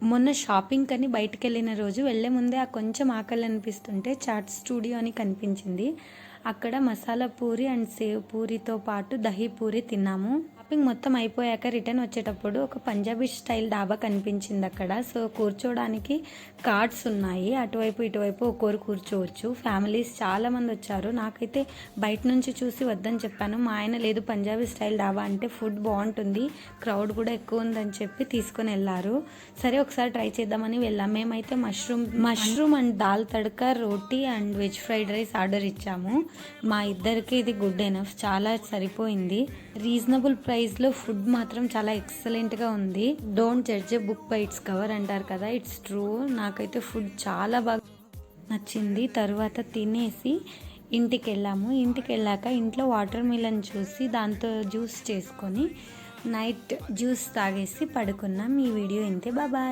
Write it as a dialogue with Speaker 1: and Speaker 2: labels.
Speaker 1: మొన్న షాపింగ్ అని బయటకెళ్ళిన రోజు వెళ్ళే ముందే కొంచెం ఆకలి అనిపిస్తుంటే చాట్ స్టూడియో అని కనిపించింది. అక్కడ మసాలా పూరి అండ్ సేవ్ పూరితో పాటు దహీ పూరి తిన్నాము. షాపింగ్ మొత్తం అయిపోయాక రిటర్న్ వచ్చేటప్పుడు ఒక పంజాబీ స్టైల్ డాబా కనిపించింది అక్కడ. సో కూర్చోడానికి కార్డ్స్ ఉన్నాయి, అటువైపు ఇటువైపు ఒక్కోరు కూర్చోవచ్చు. ఫ్యామిలీస్ చాలా మంది వచ్చారు. నాకైతే బయట నుంచి చూసి వద్దని చెప్పాను. మా ఆయన లేదు పంజాబీ స్టైల్ డాబా అంటే ఫుడ్ బాగుంటుంది, క్రౌడ్ కూడా ఎక్కువ ఉందని చెప్పి తీసుకొని వెళ్ళారు. సరే ఒకసారి ట్రై చేద్దామని వెళ్ళాం. మేమైతే mushroom and dal tadka, roti and veg fried rice order ఇచ్చాము. మా ఇద్దరికి ఇది గుడ్ ఎనఫ్, చాలా సరిపోయింది. రీజనబుల్ ప్రైస్లో ఫుడ్ మాత్రం చాలా ఎక్సలెంట్గా ఉంది. Don't judge a book by its cover అంటారు కదా, ఇట్స్ ట్రూ. నాకైతే ఫుడ్ చాలా బాగా నచ్చింది. తర్వాత తినేసి ఇంటికి వెళ్ళాము. ఇంటికి వెళ్ళాక ఇంట్లో వాటర్ మిలన్ చూసి దాంతో జ్యూస్ చేసుకొని నైట్ జ్యూస్ తాగేసి పడుకున్నాం. ఈ వీడియో ఇంతే, బాయ్.